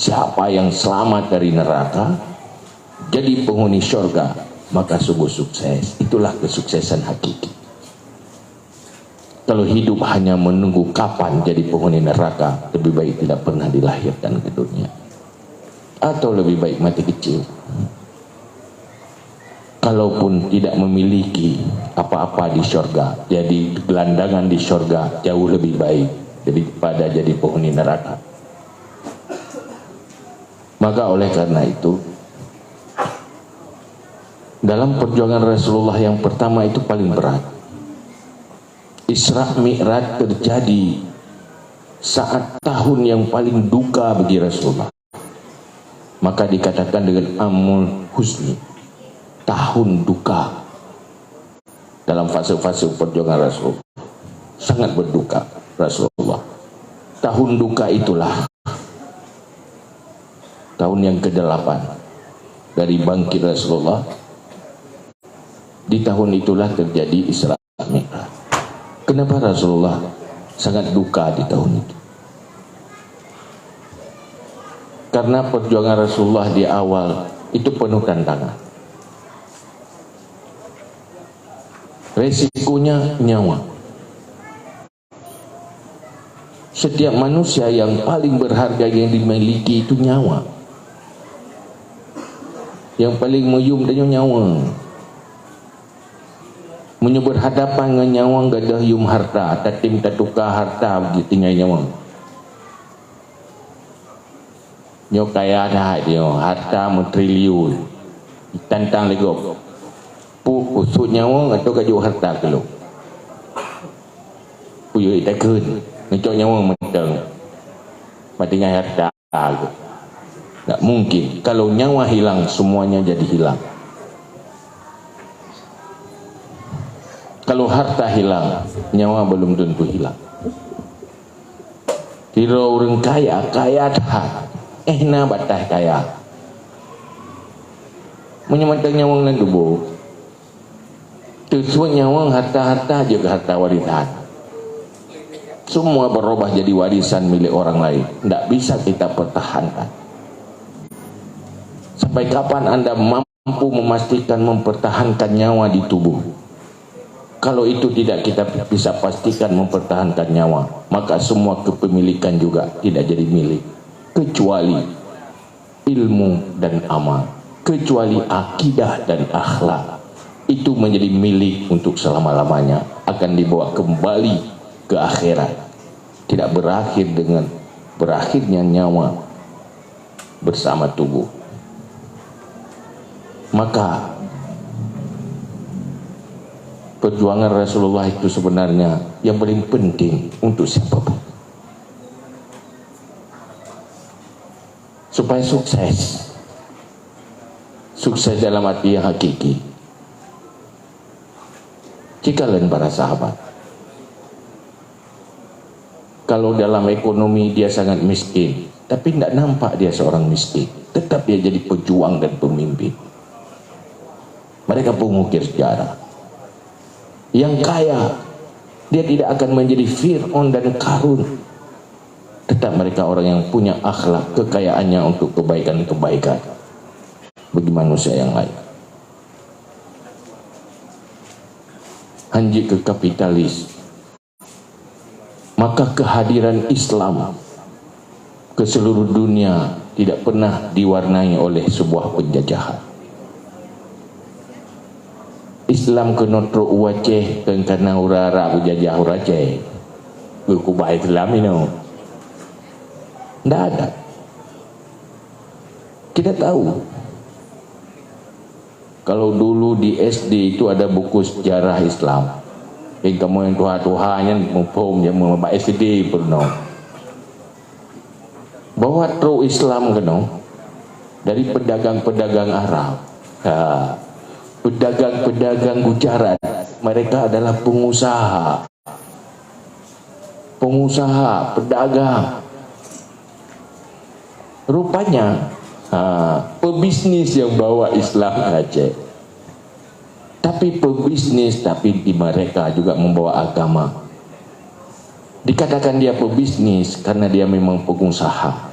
siapa yang selamat dari neraka jadi penghuni surga, maka sungguh sukses. Itulah kesuksesan hakiki. Kalau hidup hanya menunggu kapan jadi penghuni neraka, lebih baik tidak pernah dilahirkan ke dunia, atau lebih baik mati kecil. Kalaupun tidak memiliki apa-apa di surga, jadi gelandangan di surga jauh lebih baik daripada jadi penghuni neraka. Maka oleh karena itu, dalam perjuangan Rasulullah yang pertama itu paling berat. Isra Mi'raj terjadi saat tahun yang paling duka bagi Rasulullah. Maka dikatakan dengan Amul Husni, tahun duka. Dalam fase-fase perjuangan Rasulullah sangat berduka Rasulullah. Tahun duka itulah tahun yang ke-8 dari bangkit Rasulullah. Di tahun itulah terjadi Isra Mi'raj. Kenapa Rasulullah sangat duka di tahun itu? Karena perjuangan Rasulullah di awal itu penuh tantangan. Resikonya nyawa. Setiap manusia yang paling berharga yang dimiliki itu nyawa. Yang paling muyum dan nyawa. Menyu berhadapan dengan nyawa gak ada yum harta, tatim tatukar harta begitu nyawa. Nyo kaya dah dia, harta triliun. Tantang lagi. Pusuk nyawa atau kaju harta kalau. Puyo ita kun, ngecok nyawa mentang. Patingai harta. Tak mungkin. Kalau nyawa hilang, semuanya jadi hilang. Kalau harta hilang, nyawa belum tentu hilang. Kira orang kaya, kaya dah. Na batah kaya. Menyemantang nyawa nan tubuh. Tersuat nyawa harta-harta juga harta warisan. Semua berubah jadi warisan milik orang lain. Tidak bisa kita pertahankan. Sampai kapan Anda mampu memastikan mempertahankan nyawa di tubuh? Kalau itu tidak kita bisa pastikan mempertahankan nyawa, maka semua kepemilikan juga tidak jadi milik. Kecuali ilmu dan amal, kecuali akidah dan akhlak. Itu menjadi milik untuk selama-lamanya, akan dibawa kembali ke akhirat. Tidak berakhir dengan berakhirnya nyawa bersama tubuh. Maka perjuangan Rasulullah itu sebenarnya yang paling penting untuk siapapun. Supaya sukses. Sukses dalam arti yang hakiki. Jika kalian para sahabat, kalau dalam ekonomi dia sangat miskin, tapi tidak nampak dia seorang miskin, tetap dia jadi pejuang dan pemimpin. Mereka pengukir sejarah. Yang kaya, dia tidak akan menjadi Fir'aun dan Karun. Tetap mereka orang yang punya akhlak, kekayaannya untuk kebaikan-kebaikan bagi manusia yang lain. Hanji ke kapitalis, maka kehadiran Islam ke seluruh dunia tidak pernah diwarnai oleh sebuah penjajahan. Islam kena truk wajah kan karena urara berjajah uraceh. Berkubah Islam ini. Tidak ada. Kita tahu. Kalau dulu di SD itu ada buku sejarah Islam. Yang kamu yang tuha-tuhanya mumpung yang membaca SD pernah. Bawa truk Islam kena dari pedagang-pedagang Arab. Pedagang-pedagang Gujarat, mereka adalah pengusaha, pedagang. Rupanya pebisnis yang bawa Islam Aceh. Tapi pebisnis, tapi di mereka juga membawa agama. Dikatakan dia pebisnis karena dia memang pengusaha.